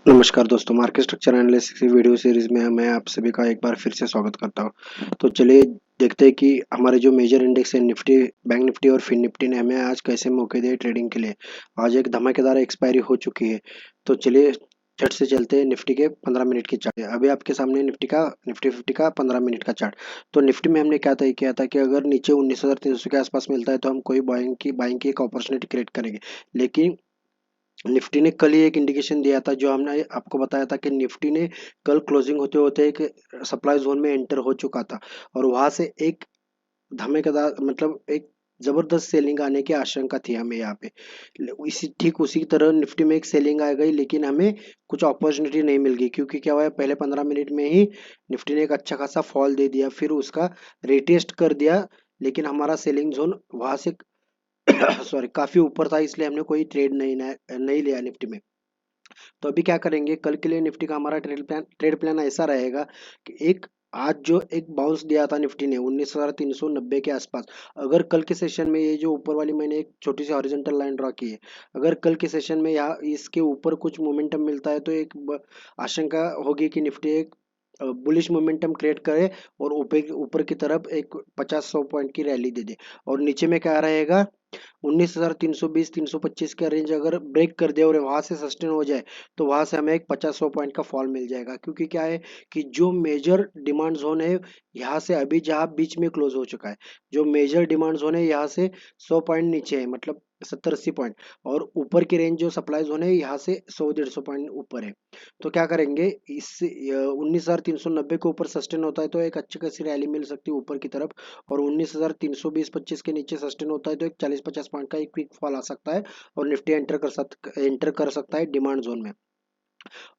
नमस्कार दोस्तों, market structure analysis की वीडियो सीरीज में मैं आप सभी का एक बार फिर से स्वागत करता हूं। तो चलिए देखते हैं कि हमारे जो मेजर इंडेक्स है निफ्टी, बैंक निफ्टी और फिन निफ्टी ने हमें आज कैसे मौके दिए ट्रेडिंग के लिए। आज एक धमाकेदार एक्सपायरी हो चुकी है। तो चलिए झट से चलते हैं निफ्टी के 15 मिनट की चार्ट। अभी आपके सामने निफ्टी 50 का 15 मिनट का चार्ट। तो निफ्टी में हमने क्या तय किया था कि अगर नीचे 19,300 के आसपास मिलता है तो हम कोई बाइंग की एक अपॉर्चुनिटी क्रिएट करेंगे। लेकिन निफ्टी ने कल ही एक इंडिकेशन दिया था, जो हमने आपको बताया था कि निफ्टी ने कल क्लोजिंग होते होते एक सप्लाई जोन में एंटर हो चुका था और वहां से एक धमाकेदार मतलब एक जबरदस्त सेलिंग आने की आशंका थी हमें यहाँ पे। इसी ठीक उसी तरह निफ्टी में एक सेलिंग आ गई, लेकिन हमें कुछ अपॉर्चुनिटी नहीं मिल गई क्योंकि क्या हुआ है, पहले 15 मिनट में ही निफ्टी ने एक अच्छा खासा फॉल दे दिया, फिर उसका रिटेस्ट कर दिया। लेकिन हमारा सेलिंग जोन वहां से सॉरी काफी ऊपर था, इसलिए हमने कोई ट्रेड नहीं लिया निफ्टी में। तो अभी क्या करेंगे, कल के लिए निफ्टी का हमारा ट्रेड प्लान ऐसा रहेगा कि एक आज जो एक बाउंस दिया था निफ्टी ने 19,390 के आसपास, अगर कल के सेशन में ये जो ऊपर वाली मैंने एक छोटी सी हॉरिजॉन्टल लाइन ड्रॉ की है, अगर कल के सेशन में यहाँ इसके ऊपर कुछ मोमेंटम मिलता है तो एक आशंका होगी कि निफ्टी एक बुलिश मोमेंटम क्रिएट करे और ऊपर ऊपर की तरफ एक 50-100 पॉइंट की रैली दे दे। और नीचे में क्या रहेगा, 19,320 325 का रेंज अगर ब्रेक कर दे और वहां से सस्टेन हो जाए तो वहां से हमें एक 50-100 पॉइंट का फॉल मिल जाएगा। क्योंकि क्या है कि जो मेजर डिमांड जोन है यहाँ से अभी जहाँ बीच में क्लोज हो चुका है, जो मेजर डिमांड जोन है यहाँ से 100 पॉइंट नीचे है, मतलब 70-80 पॉइंट। और ऊपर की रेंज जो सप्लाई जोन है यहाँ से 100-150 पॉइंट ऊपर है। तो क्या करेंगे, इस 19,390 के ऊपर सस्टेन होता है तो एक अच्छी खासी रैली मिल सकती है ऊपर की तरफ। और 19,320-25 के नीचे सस्टेन होता है तो एक 40-50 पॉइंट का एक क्विक फॉल आ सकता है और निफ्टी एंटर कर सकता है डिमांड जोन में।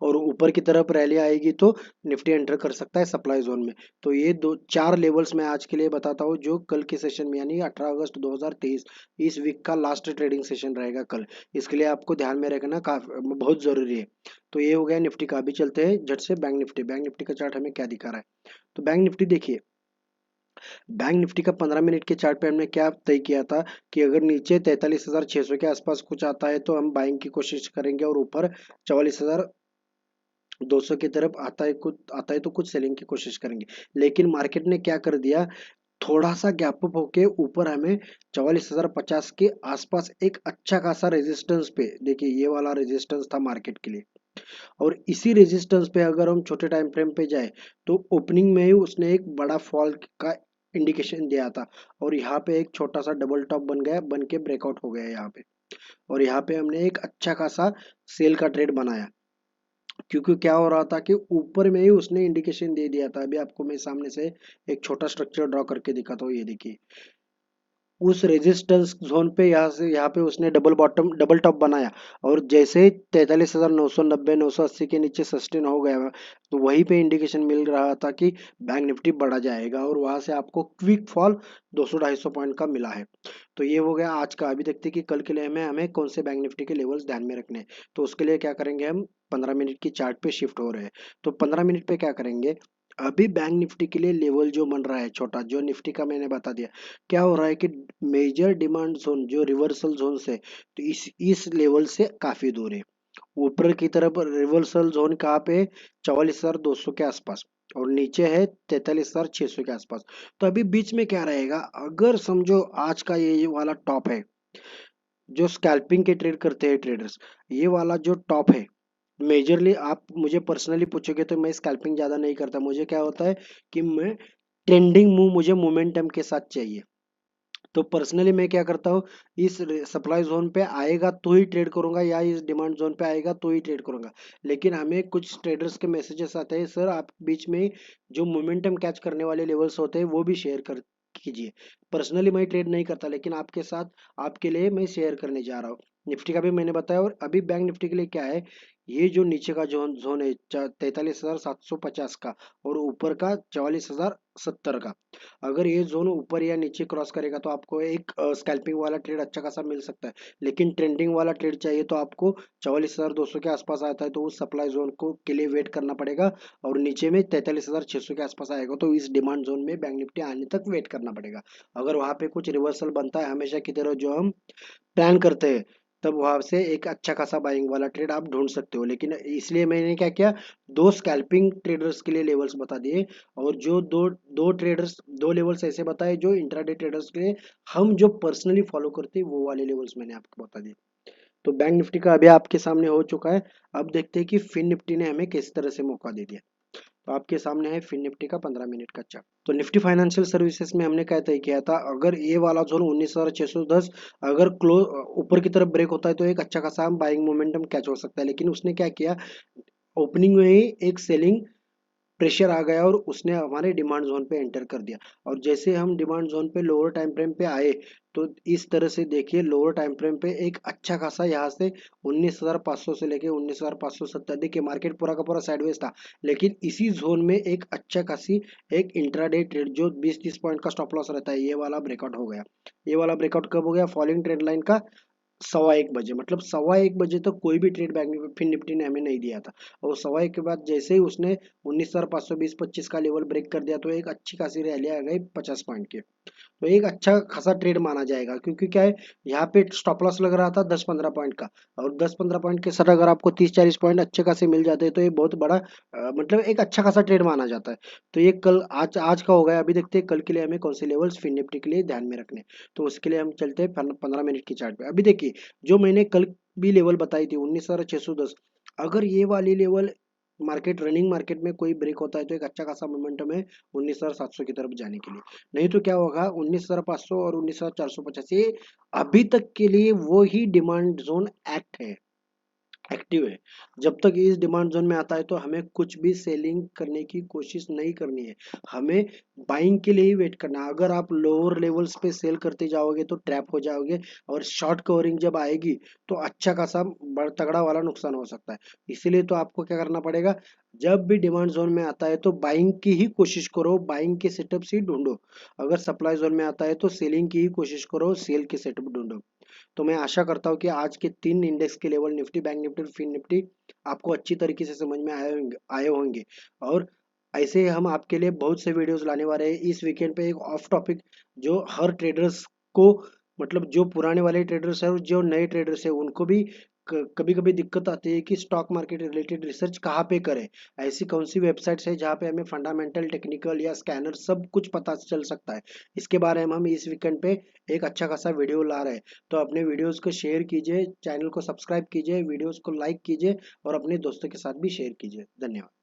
और ऊपर की तरफ रैली आएगी तो निफ्टी एंटर कर सकता है सप्लाई जोन में। तो ये दो चार लेवल्स मैं आज के लिए बताता हूँ, जो कल के सेशन में यानी 18 अगस्त 2023 इस वीक का लास्ट ट्रेडिंग सेशन रहेगा कल। इसके लिए आपको ध्यान में रखना बहुत जरूरी है। तो ये हो गया निफ्टी का। अभी चलते हैं झट से बैंक निफ्टी का चार्ट हमें क्या दिखा रहा है। तो बैंक निफ्टी देखिए, बैंक निफ्टी का 15 मिनट के चार्ट पे हमने क्या तय किया था कि अगर नीचे 43,600 के आसपास कुछ आता है तो हम बाइंग की कोशिश करेंगे और ऊपर 44,200 की तरफ आता है तो कुछ सेलिंग की कोशिश करेंगे। लेकिन मार्केट ने क्या कर दिया, थोड़ा सा गैप अप होके ऊपर हमें 44,050 के आसपास एक अच्छा खासा रेजिस्टेंस पे, देखिए ये वाला रेजिस्टेंस था मार्केट के लिए। और इसी रेजिस्टेंस पे अगर हम छोटे टाइम फ्रेम पे जाए तो ओपनिंग में ही उसने एक बड़ा फॉल का इंडिकेशन दिया था और यहाँ पे एक छोटा सा डबल टॉप बन के ब्रेकआउट हो गया यहाँ पे। और यहाँ पे हमने एक अच्छा खासा सेल का ट्रेड बनाया, क्योंकि क्या हो रहा था कि ऊपर में ही उसने इंडिकेशन दे दिया था। अभी आपको मैं सामने से एक छोटा स्ट्रक्चर ड्रॉ करके दिखाता हूँ, ये देखिए उस रेजिस्टेंस जोन पे यहाँ पे उसने डबल टॉप बनाया और जैसे ही 43,990 980 के नीचे सस्टेन हो गया तो वहीं पे इंडिकेशन मिल रहा था कि बैंक निफ्टी बढ़ा जाएगा और वहां से आपको क्विक फॉल 200-250 पॉइंट का मिला है। तो ये हो गया आज का। अभी देखते हैं कि कल के लिए हमें कौन से बैंक निफ्टी के लेवल्स ध्यान में रखने हैं। तो उसके लिए क्या करेंगे, हम 15 मिनट की चार्ट पे शिफ्ट हो रहे हैं। तो 15 मिनट पे क्या करेंगे, अभी बैंक निफ्टी के लिए लेवल जो बन रहा है छोटा, जो निफ्टी का मैंने बता दिया, क्या हो रहा है कि मेजर डिमांड जोन जो रिवर्सल जोन से तो इस लेवल से काफी दूर है। ऊपर की तरफ रिवर्सल जोन कहाँ पे है, 44,200 के आसपास और नीचे है 43,600 के आसपास। तो अभी बीच में क्या रहेगा, अगर समझो आज का ये वाला टॉप है, जो स्कैल्पिंग के ट्रेड करते हैं ट्रेडर्स, ये वाला जो टॉप है, मेजरली आप मुझे पर्सनली पूछोगे तो मैं स्कैल्पिंग ज्यादा नहीं करता। मुझे क्या होता है कि मैं ट्रेंडिंग मूव, मुझे मोमेंटम के साथ चाहिए। तो पर्सनली मैं क्या करता हूँ, इस सप्लाई जोन पे आएगा तो ही ट्रेड करूंगा या इस डिमांड जोन पे आएगा तो ही ट्रेड करूंगा। लेकिन हमें कुछ ट्रेडर्स के मैसेजेस आते हैं, सर आप बीच में जो मोमेंटम कैच करने वाले लेवल्स होते हैं वो भी शेयर कर कीजिए। पर्सनली मैं ट्रेड नहीं करता, लेकिन आपके साथ आपके लिए मैं शेयर करने जा रहा हूँ। निफ्टी का भी मैंने बताया। और अभी बैंक निफ्टी के लिए क्या है, ये जो नीचे का जोन जोन है 43,750 का और ऊपर का 44,070 का, अगर ये जोन ऊपर या नीचे क्रॉस करेगा तो आपको एक स्कैल्पिंग वाला ट्रेड अच्छा खासा मिल सकता है। लेकिन ट्रेंडिंग वाला ट्रेड चाहिए तो आपको 44,200 के आसपास आता है तो उस सप्लाई जोन को के लिए वेट करना पड़ेगा। और नीचे में 43,600 के आसपास आएगा तो इस डिमांड जोन में बैंक निफ्टी आने तक वेट करना पड़ेगा। अगर वहां पे कुछ रिवर्सल बनता है हमेशा की तरह जो हम प्लान करते हैं, तब वहां से एक अच्छा खासा बाइंग वाला ट्रेड आप ढूंढ सकते हो। लेकिन इसलिए मैंने क्या किया, दो स्कैल्पिंग ट्रेडर्स के लिए लेवल्स बता दिए, और जो दो दो ट्रेडर्स, दो लेवल्स ऐसे बताए जो इंट्राडे ट्रेडर्स के लिए हम जो पर्सनली फॉलो करते हैं, वो वाले लेवल्स मैंने आपको बता दिए। तो बैंक निफ्टी का अभी आपके सामने हो चुका है। अब देखते हैं कि फिन निफ्टी ने हमें किस तरह से मौका दे दिया। तो आपके सामने है फिन निफ्टी का 15 मिनट का चार्ट। तो निफ्टी फाइनेंशियल सर्विसेज में हमने क्या तय किया था, अगर ये वाला जोन 19,610 अगर क्लोज ऊपर की तरफ ब्रेक होता है तो एक अच्छा खासा हम बाइंग मोमेंटम कैच हो सकता है। लेकिन उसने क्या किया, ओपनिंग में ही एक सेलिंग प्रेशर आ गया और उसने हमारे डिमांड जोन पे एंटर कर दिया। और जैसे हम डिमांड जोन पे लोअर टाइम फ्रेम पे आए, तो इस तरह से देखिए लोअर टाइम फ्रेम पे एक अच्छा खासा यहाँ से 19,500 से लेके 19,570, देखिए मार्केट पूरा का पूरा साइडवेज था, लेकिन इसी जोन में एक अच्छा खासी एक इंट्राडे ट्रेड जो 20-30 पॉइंट का स्टॉप लॉस रहता है, ये वाला ब्रेकआउट हो गया। ये वाला ब्रेकआउट कब हो गया, फॉलोइंग ट्रेंड लाइन का 1:15 बजे, मतलब 1:15 बजे तक कोई भी ट्रेड बैंक फिन निफ्टी ने हमें नहीं दिया था। और 1:15 के बाद जैसे ही उसने 19,520-25 का लेवल ब्रेक कर दिया, तो एक अच्छी खासी रैली आ गई 50 पॉइंट की। तो एक अच्छा खासा ट्रेड माना जाएगा, क्योंकि क्या है, यहाँ पे स्टॉप लॉस लग रहा था 10-15 पॉइंट का, और 10-15 पॉइंट के साथ अगर आपको 30-40 पॉइंट अच्छे खासे मिल जाते हैं तो ये बहुत बड़ा मतलब एक अच्छा खासा ट्रेड माना जाता है। तो ये कल आज आज का हो गया। अभी देखते हैं कल के लिए हमें कौन से लेवल्स फिन निफ्टी के लिए ध्यान में रखने। तो उसके लिए हम चलते हैं 15 मिनट की चार्ट पे। अभी देखिए जो मैंने कल भी लेवल बताई थी 19,610, अगर ये वाली लेवल मार्केट रनिंग मार्केट में कोई ब्रेक होता है तो एक अच्छा खासा मोमेंटम है 19,700 की तरफ जाने के लिए। नहीं तो क्या होगा, 19,500 और 19,450 ये अभी तक के लिए वो ही डिमांड जोन एक्टिव है। जब तक इस डिमांड जोन में आता है तो हमें कुछ भी सेलिंग करने की कोशिश नहीं करनी है, हमें बाइंग के लिए ही वेट करना है। अगर आप लोअर लेवल्स पे सेल करते जाओगे तो ट्रैप हो जाओगे, और शॉर्ट कवरिंग जब आएगी तो अच्छा खासा तगड़ा वाला नुकसान हो सकता है। इसीलिए तो आपको क्या करना पड़ेगा, जब भी डिमांड जोन में आता है तो बाइंग की ही कोशिश करो, बाइंग के सेटअप ही ढूंढो। अगर सप्लाई जोन में आता है तो सेलिंग की ही कोशिश करो, सेल के सेटअप ढूंढो। तो मैं आशा करता हूँ कि आज के 3 इंडेक्स के लेवल निफ्टी, बैंक निफ्टी और फिन निफ्टी आपको अच्छी तरीके से समझ में आए होंगे। और ऐसे हम आपके लिए बहुत से वीडियोस लाने वाले हैं इस वीकेंड पे, एक ऑफ टॉपिक जो हर ट्रेडर्स को, मतलब जो पुराने वाले ट्रेडर्स हैं और जो नए ट्रेडर्स हैं उनको भी कभी कभी दिक्कत आती है कि स्टॉक मार्केट रिलेटेड रिसर्च कहाँ पे करें। ऐसी कौन सी वेबसाइट्स है जहाँ पे हमें फंडामेंटल, टेक्निकल या स्कैनर सब कुछ पता चल सकता है, इसके बारे में हम इस वीकेंड पे एक अच्छा खासा वीडियो ला रहे हैं। तो अपने वीडियोस को शेयर कीजिए, चैनल को सब्सक्राइब कीजिए, वीडियोस को लाइक कीजिए और अपने दोस्तों के साथ भी शेयर कीजिए। धन्यवाद।